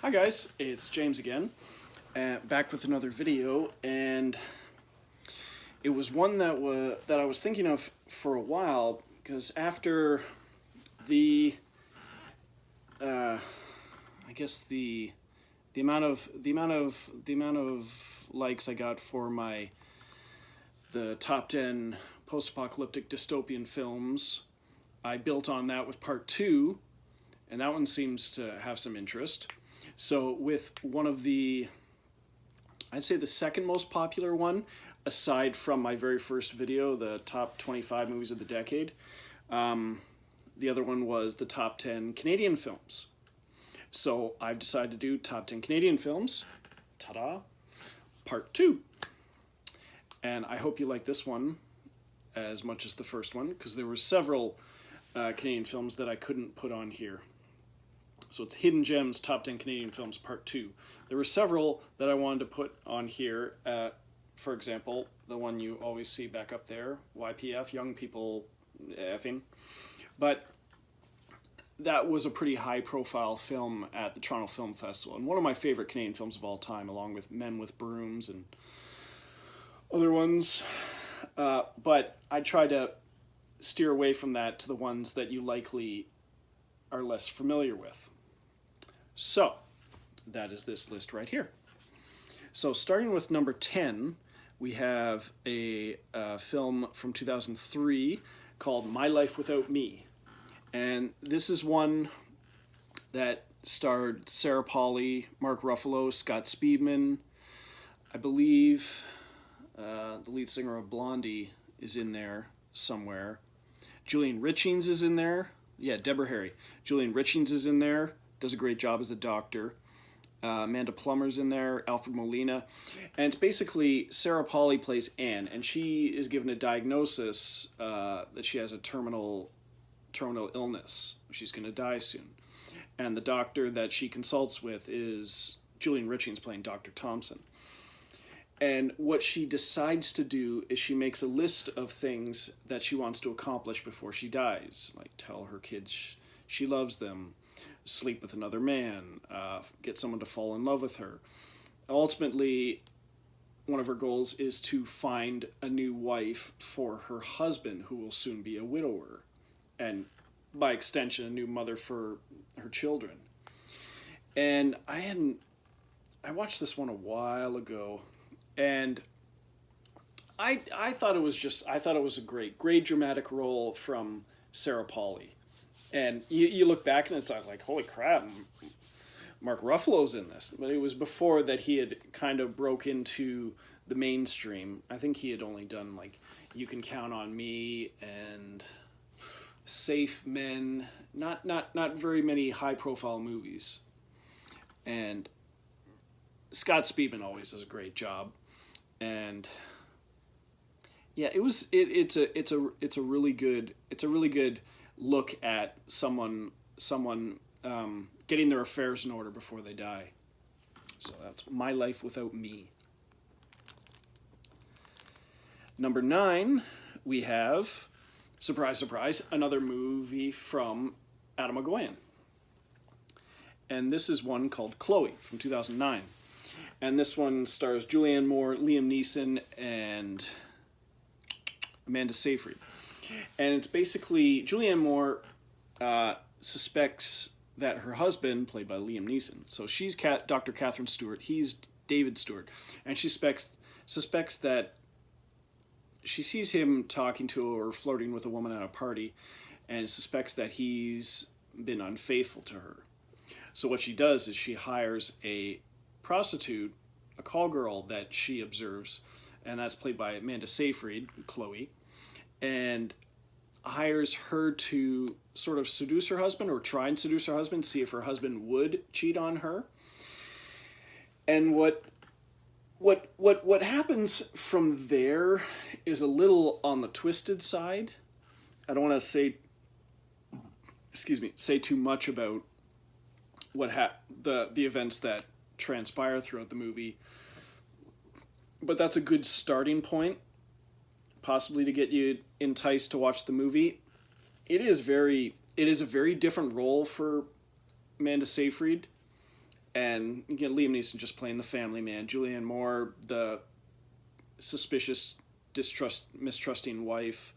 Hi guys, it's James again, back with another video, and it was one that I was thinking of for a while because after the I guess the amount of likes I got for the top 10 post-apocalyptic dystopian films, I built on that with part 2, and that one seems to have some interest. So with one of I'd say the second most popular one, aside from my very first video, the top 25 movies of the decade, the other one was the top 10 Canadian films. So I've decided to do top 10 Canadian films, ta-da, part 2. And I hope you like this one as much as the first one, because there were several Canadian films that I couldn't put on here. So it's Hidden Gems, Top 10 Canadian Films, Part 2. There were several that I wanted to put on here. For example, the one you always see back up there, YPF, Young People Effing. But that was a pretty high-profile film at the Toronto Film Festival, and one of my favorite Canadian films of all time, along with Men with Brooms and other ones. But I try to steer away from that to the ones that you likely are less familiar with. So, that is this list right here. So, starting with number 10, we have a film from 2003 called My Life Without Me. And this is one that starred Sarah Polley, Mark Ruffalo, Scott Speedman. I believe the lead singer of Blondie is in there somewhere. Julian Richings is in there. Yeah, Deborah Harry. Julian Richings is in there. Does a great job as the doctor. Amanda Plummer's in there. Alfred Molina. And it's basically Sarah Polley plays Anne, and she is given a diagnosis that she has a terminal illness. She's going to die soon. And the doctor that she consults with is Julian Richings playing Dr. Thompson. And what she decides to do is she makes a list of things that she wants to accomplish before she dies. Like tell her kids she loves them, sleep with another man, get someone to fall in love with her. Ultimately, one of her goals is to find a new wife for her husband, who will soon be a widower. And by extension, a new mother for her children. And I watched this one a while ago, and I thought it was a great dramatic role from Sarah Polley. And you look back and it's like, holy crap, Mark Ruffalo's in this. But it was before that he had kind of broke into the mainstream. I think he had only done like You Can Count on Me and Safe Men, not very many high profile movies. And Scott Speedman always does a great job. And yeah, it's a really good look at someone getting their affairs in order before they die. So that's My Life Without Me. Number 9, we have, surprise, surprise, another movie from Adam Egoyan. And this is one called Chloe from 2009. And this one stars Julianne Moore, Liam Neeson, and Amanda Seyfried. And it's basically Julianne Moore suspects that her husband, played by Liam Neeson, so she's Dr. Catherine Stewart, he's David Stewart, and she suspects that she sees him talking to or flirting with a woman at a party, and suspects that he's been unfaithful to her. So what she does is she hires a prostitute, a call girl that she observes, and that's played by Amanda Seyfried, Chloe, and hires her to sort of seduce her husband, or try and seduce her husband, see if her husband would cheat on her. And what happens from there is a little on the twisted side. I don't want to say too much about the events that transpire throughout the movie, but that's a good starting point, possibly to get you enticed to watch the movie. It is a very different role for Amanda Seyfried. and you get Liam Neeson just playing the family man, Julianne Moore, the suspicious, mistrusting wife,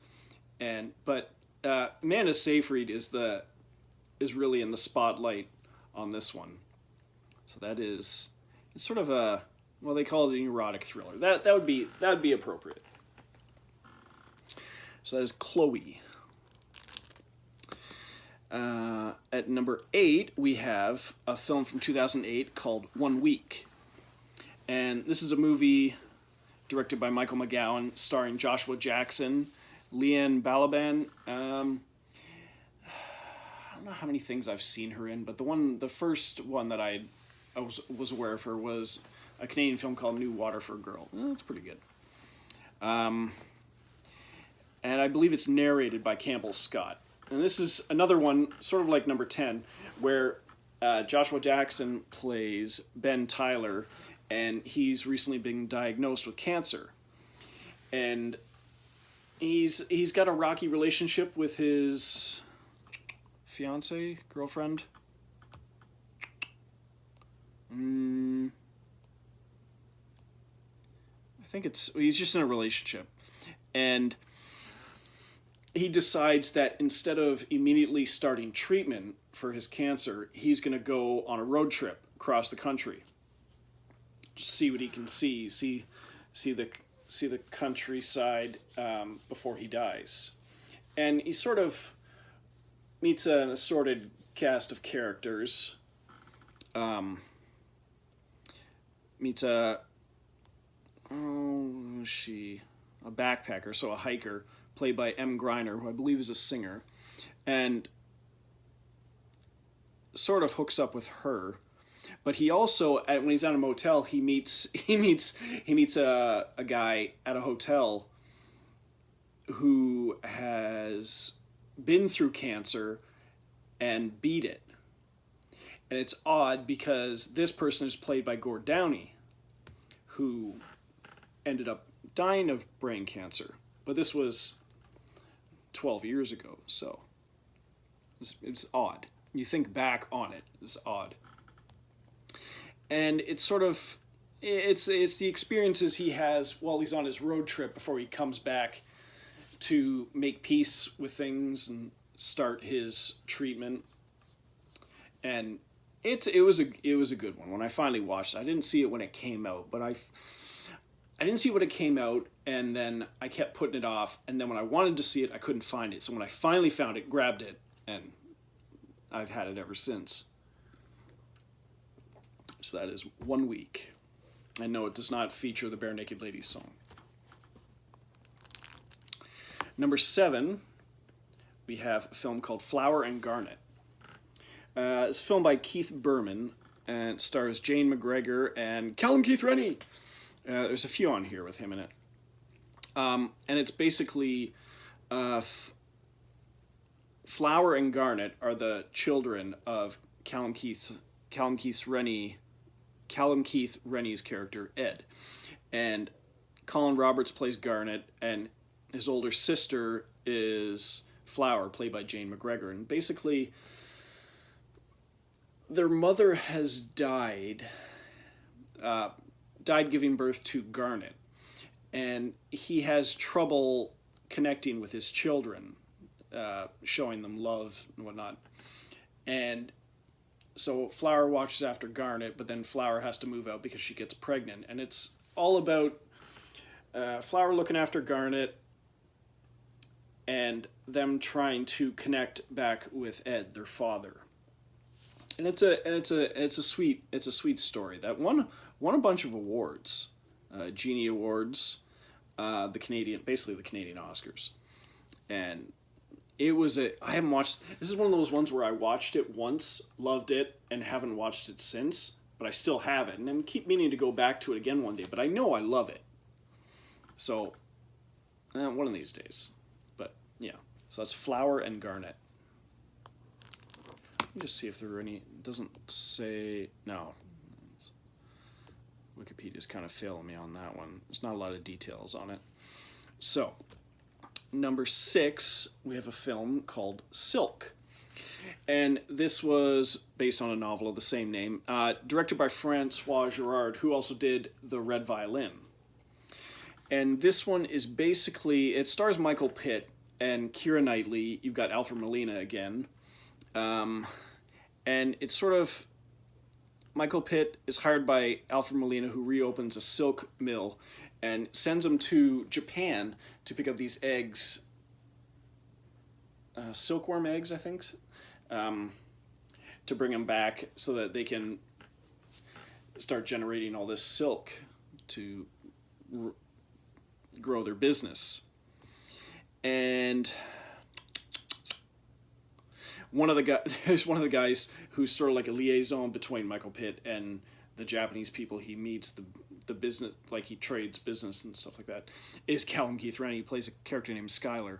but Amanda Seyfried is really in the spotlight on this one. So it's sort of they call it an erotic thriller. That would be appropriate. So that is Chloe. At number 8, we have a film from 2008 called 1 Week. And this is a movie directed by Michael McGowan, starring Joshua Jackson, Leanne Balaban. I don't know how many things I've seen her in, but the first one that I was aware of her was a Canadian film called New Waterford Girl. It's pretty good. And I believe it's narrated by Campbell Scott. And this is another one, sort of like number 10, where Joshua Jackson plays Ben Tyler, and he's recently been diagnosed with cancer. And he's got a rocky relationship with his fiance, girlfriend. I think he's just in a relationship. And he decides that instead of immediately starting treatment for his cancer, he's going to go on a road trip across the country. Just see what he can see the countryside before he dies. And he sort of meets an assorted cast of characters. Meets a backpacker, so a hiker, played by M. Griner, who I believe is a singer, and sort of hooks up with her. But he also, when he's at a motel, he meets a guy at a hotel who has been through cancer and beat it. And it's odd because this person is played by Gord Downey, who ended up dying of brain cancer. But this was 12 years ago, so it's odd. You think back on it, it's odd. And it's sort of, it's the experiences he has while he's on his road trip before he comes back to make peace with things and start his treatment. And it was a good one. When I finally watched it, I didn't see it when it came out, but I didn't see it when it came out, and then I kept putting it off, and then when I wanted to see it, I couldn't find it. So when I finally found it, grabbed it, and I've had it ever since. So that is 1 Week. And no, it does not feature the Bare Naked Ladies song. Number 7, we have a film called Flower and Garnet. It's a film by Keith Berman, and it stars Jane McGregor and Callum Keith Rennie. There's a few on here with him in it. And it's basically Flower and Garnet are the children of Callum Keith Rennie's character, Ed. And Colin Roberts plays Garnet, and his older sister is Flower, played by Jane McGregor. And basically, their mother has died giving birth to Garnet. And he has trouble connecting with his children, showing them love and whatnot. And so Flower watches after Garnet, but then Flower has to move out because she gets pregnant. And it's all about Flower looking after Garnet and them trying to connect back with Ed, their father. And it's a sweet story that won a bunch of awards, Genie Awards, the Canadian Oscars, and I haven't watched. This is one of those ones where I watched it once, loved it, and haven't watched it since. But I still have it, and I keep meaning to go back to it again one day. But I know I love it, so one of these days. But yeah, so that's Flower and Garnet. Let me just see if there are any. It doesn't say no. Wikipedia's kind of failing me on that one. There's not a lot of details on it. So, number 6, we have a film called Silk. And this was based on a novel of the same name, directed by Francois Girard, who also did The Red Violin. And this one is basically, it stars Michael Pitt and Keira Knightley. You've got Alfred Molina again. And it's sort of, Michael Pitt is hired by Alfred Molina, who reopens a silk mill and sends him to Japan to pick up these eggs, silkworm eggs, I think, to bring them back so that they can start generating all this silk to grow their business. And there's one of the guys who's sort of like a liaison between Michael Pitt and the Japanese people he meets, the business, like he trades business and stuff like that, is Callum Keith Rennie. He plays a character named Skylar.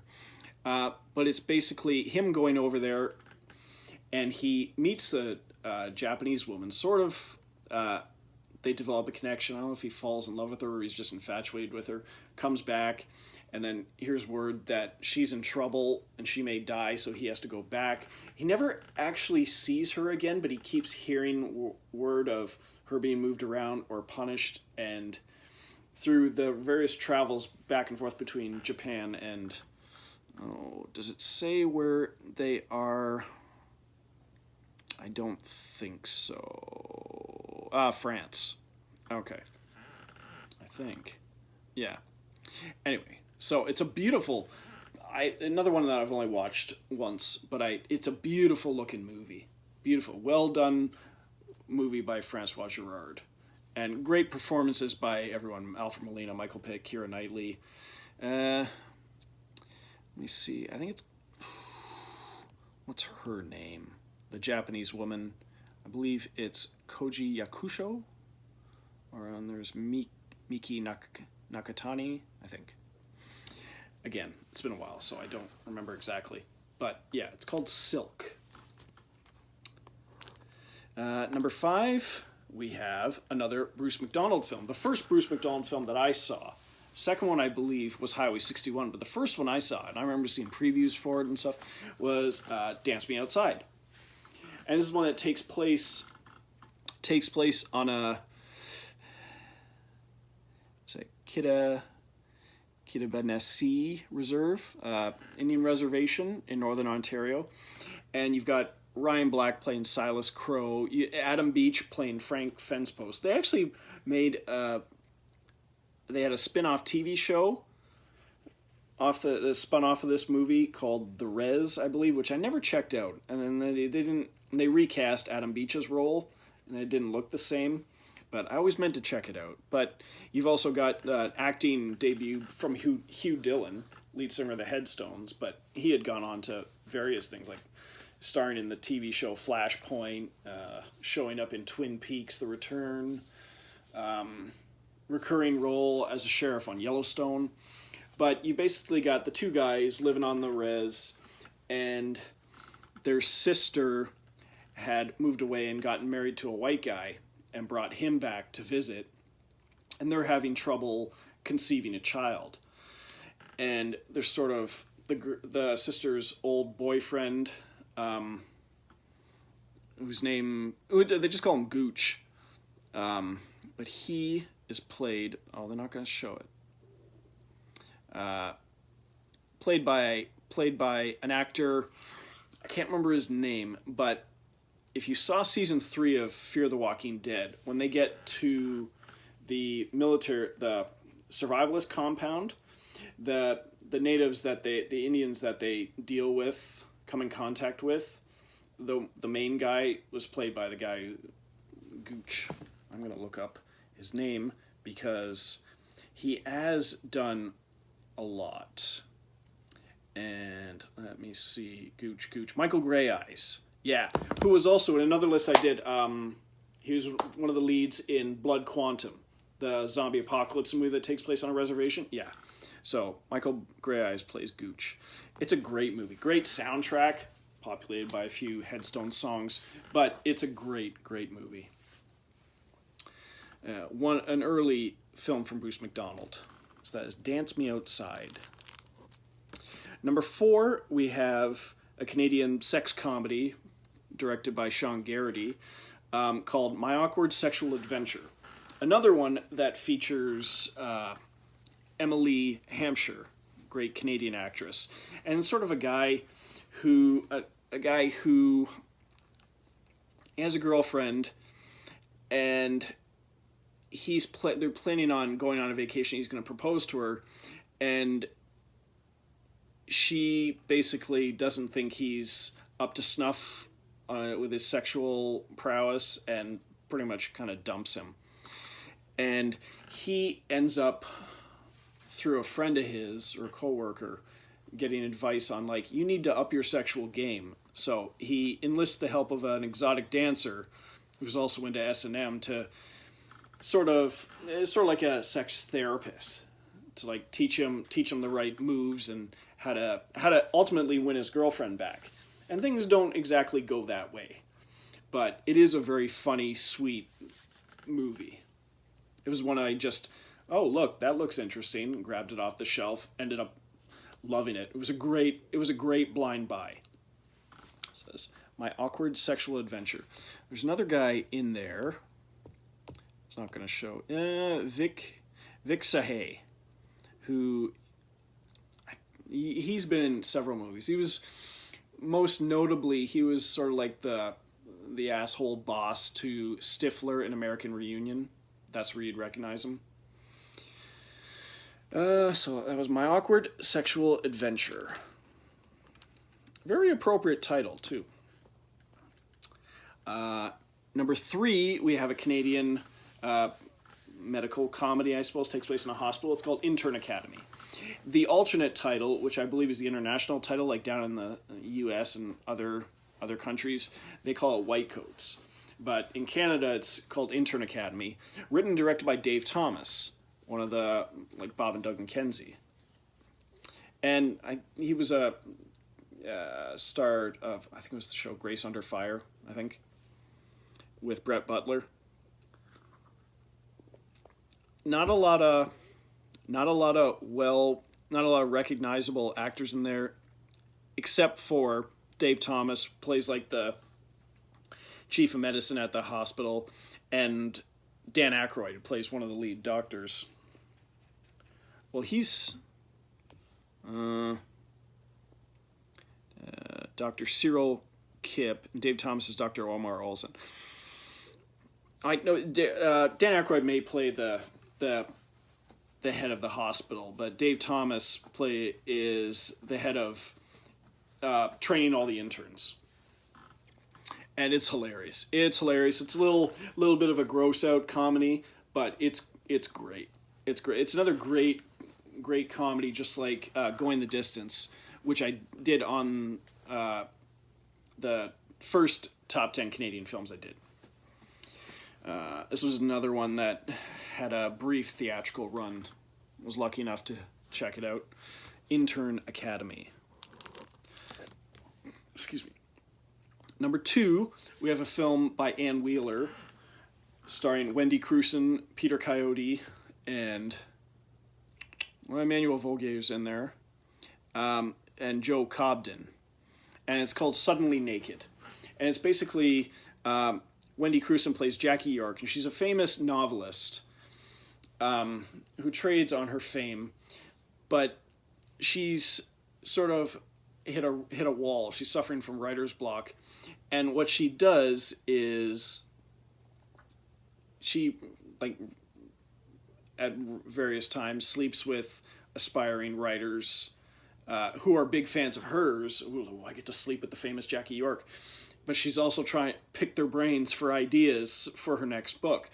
But it's basically him going over there, and he meets the Japanese woman. Sort of, they develop a connection. I don't know if he falls in love with her or he's just infatuated with her. Comes back, and then here's word that she's in trouble and she may die, so he has to go back. He never actually sees her again, but he keeps hearing word of her being moved around or punished, and through the various travels back and forth between Japan and, oh, does it say where they are? I don't think so. France. Okay. I think. Yeah. Anyway, so it's a beautiful, another one that I've only watched once, but it's a beautiful looking movie. Beautiful, well done movie by Francois Girard. And great performances by everyone. Alfred Molina, Michael Pitt, Keira Knightley. Let me see. I think it's, what's her name? The Japanese woman. I believe it's Koji Yakusho. And there's Miki Nakatani, I think. Again, it's been a while, so I don't remember exactly. But yeah, it's called Silk. Number 5, we have another Bruce McDonald film. The first Bruce McDonald film that I saw. Second one, I believe, was Highway 61. But the first one I saw, and I remember seeing previews for it and stuff, was Dance Me Outside. And this is one that takes place on a Kitabanesi Reserve, Indian reservation in northern Ontario. And you've got Ryan Black playing Silas Crow, Adam Beach playing Frank Fencepost. They actually made they had a spin-off TV show that spun off of this movie called The Rez, I believe, which I never checked out. And then they recast Adam Beach's role, and it didn't look the same. But I always meant to check it out. But you've also got acting debut from Hugh Dillon, lead singer of the Headstones. But he had gone on to various things, like starring in the TV show Flashpoint, showing up in Twin Peaks: The Return, recurring role as a sheriff on Yellowstone. But you basically got the two guys living on the res, and their sister had moved away and gotten married to a white guy and brought him back to visit, and they're having trouble conceiving a child. And there's sort of the sister's old boyfriend, whose name, they just call him Gooch, but he is played, they're not going to show it, played by an actor, I can't remember his name, but if you saw season 3 of Fear the Walking Dead, when they get to the survivalist compound, the natives the Indians that they deal with, come in contact with, the main guy was played by the guy, Gooch. I'm going to look up his name because he has done a lot. And let me see, Gooch. Michael Greyeyes. Yeah, who was also in another list I did. He was one of the leads in Blood Quantum, the zombie apocalypse movie that takes place on a reservation. Yeah, so Michael Greyeyes plays Gooch. It's a great movie, great soundtrack, populated by a few Headstone songs, but it's a great movie. An early film from Bruce McDonald. So that is Dance Me Outside. Number 4, we have a Canadian sex comedy directed by Sean Garrity, called My Awkward Sexual Adventure. Another one that features Emily Hampshire, great Canadian actress, and sort of a guy who has a girlfriend, and they're planning on going on a vacation. He's going to propose to her, and she basically doesn't think he's up to snuff with his sexual prowess, and pretty much kind of dumps him. And he ends up, through a friend of his or a coworker, getting advice on, like, you need to up your sexual game. So he enlists the help of an exotic dancer who's also into S&M to sort of like a sex therapist, to like teach him the right moves and how to ultimately win his girlfriend back. And things don't exactly go that way, but it is a very funny, sweet movie. It was one I just, oh look, that looks interesting, and grabbed it off the shelf, ended up loving it. It was a great blind buy. It says My Awkward Sexual Adventure. There's another guy in there. It's not going to show. Vic Sahay, who he's been in several movies. He was most notably sort of like the asshole boss to Stifler in American Reunion. That's where you'd recognize him. So that was My Awkward Sexual Adventure. Very appropriate title, too. Number 3, we have a Canadian medical comedy, I suppose, takes place in a hospital. It's called Intern Academy. The alternate title, which I believe is the international title, like down in the US and other countries, they call it White Coats. But in Canada, it's called Intern Academy, written and directed by Dave Thomas, one of the, like, Bob and Doug McKenzie. And he was a star of, I think it was the show Grace Under Fire, I think, with Brett Butler. Not a lot of recognizable actors in there, except for Dave Thomas plays like the chief of medicine at the hospital, and Dan Aykroyd plays one of the lead doctors. Well, he's Dr. Cyril Kipp, and Dave Thomas is Dr. Omar Olsen. I know Dan Aykroyd may play the head of the hospital, but Dave Thomas is the head of training all the interns. And it's hilarious. It's hilarious. It's a little bit of a gross out comedy, but it's great. It's great. It's another great comedy, just like Going the Distance, which I did on the first top 10 Canadian films I did. This was another one that had a brief theatrical run. I was lucky enough to check it out. Intern Academy. Excuse me. Number 2, we have a film by Ann Wheeler, starring Wendy Crewson, Peter Coyote, and Emmanuel Vogier's in there, and Joe Cobden. And it's called Suddenly Naked. And it's basically, Wendy Crewson plays Jackie York, and she's a famous novelist who trades on her fame, but she's sort of hit a wall. She's suffering from writer's block. And what she does is she, like, at various times sleeps with aspiring writers who are big fans of hers. Ooh, I get to sleep with the famous Jackie York. But she's also trying to pick their brains for ideas for her next book.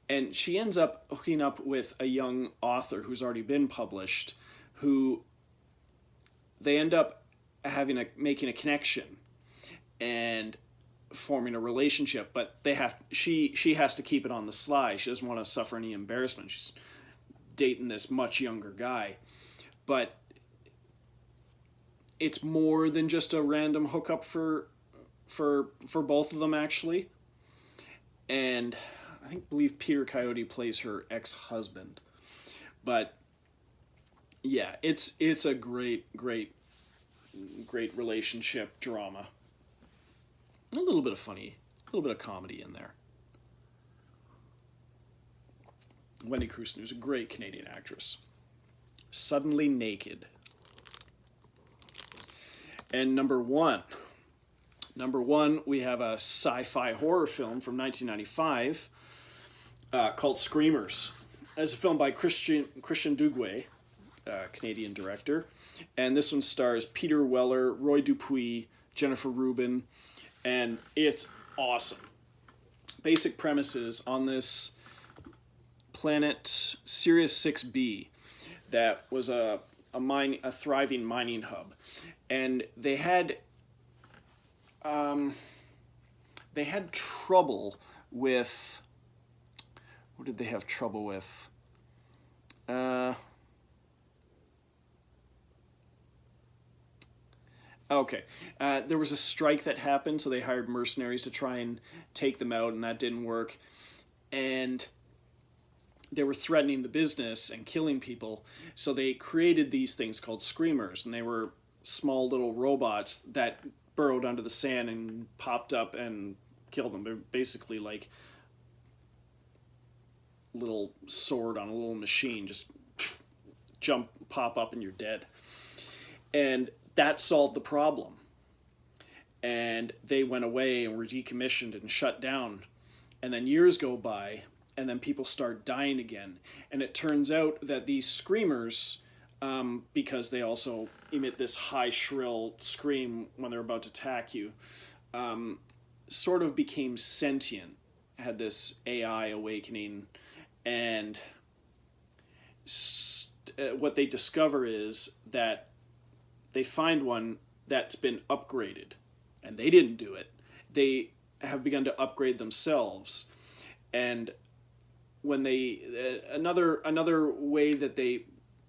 And she ends up hooking up with a young author who's already been published, who they end up making a connection and forming a relationship, but she has to keep it on the sly. She doesn't want to suffer any embarrassment. She's dating this much younger guy, but it's more than just a random hookup for both of them, actually. And I believe Peter Coyote plays her ex-husband, but yeah, it's a great great relationship drama. A little bit of funny, a little bit of comedy in there. Wendy Crewson, who's a great Canadian actress. Suddenly Naked. And number one, we have a sci-fi horror film from 1995 called Screamers. It's a film by Christian Duguay, Canadian director. And this one stars Peter Weller, Roy Dupuis, Jennifer Rubin, and it's awesome. Basic premises on this planet Sirius 6B that was a thriving mining hub, and they had trouble with, what did they have trouble with? There was a strike that happened, so they hired mercenaries to try and take them out, and that didn't work. And they were threatening the business and killing people, so they created these things called screamers, and they were small little robots that burrowed under the sand and popped up and killed them. They're basically like little sword on a little machine, just pop up and you're dead. And that solved the problem. And they went away and were decommissioned and shut down. And then years go by, and then people start dying again. And it turns out that these screamers, because they also emit this high, shrill scream when they're about to attack you, sort of became sentient, had this AI awakening. And what they discover is that they find one that's been upgraded. And they didn't do it. They have begun to upgrade themselves. And when they another way that they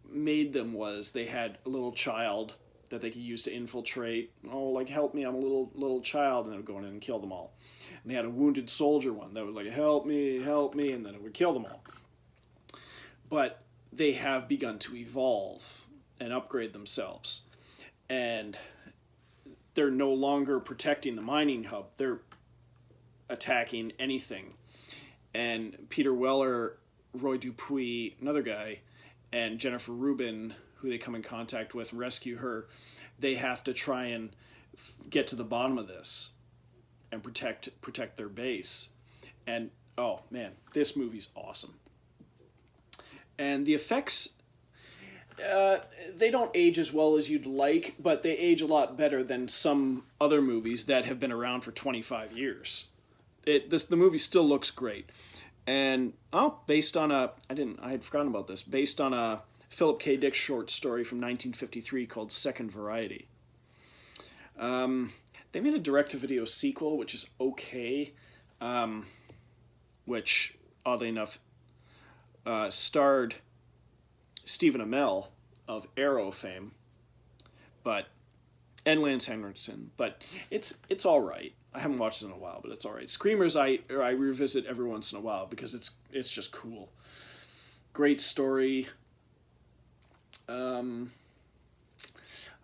made them was they had a little child that they could use to infiltrate. Oh, like, help me, I'm a little child, and they would go in and kill them all. And they had a wounded soldier one that would like, help me, and then it would kill them all. But they have begun to evolve and upgrade themselves. And they're no longer protecting the mining hub. They're attacking anything. And Peter Weller, Roy Dupuis, another guy, and Jennifer Rubin, who they come in contact with and rescue her, they have to try and get to the bottom of this and protect their base. And, oh man, this movie's awesome. And the effects, they don't age as well as you'd like, but they age a lot better than some other movies that have been around for 25 years. The movie still looks great. And, based on I had forgotten about this, based on a Philip K. Dick short story from 1953 called Second Variety. They made a direct-to-video sequel, which is okay, which, oddly enough, starred Stephen Amell of Arrow fame, and Lance Henriksen, but it's all right. I haven't watched it in a while, but it's all right. Screamers I revisit every once in a while because it's just cool. Great story. I don't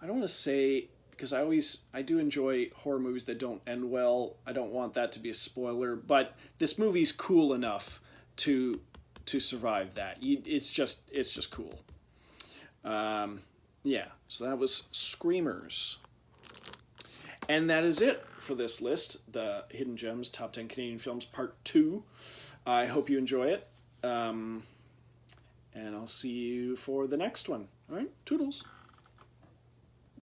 want to say, because I do enjoy horror movies that don't end well. I don't want that to be a spoiler, but this movie's cool enough to survive that. It's just cool. Yeah, so that was Screamers. And that is it for this list, the Hidden Gems Top 10 Canadian Films Part 2. I hope you enjoy it. And I'll see you for the next one. All right, toodles.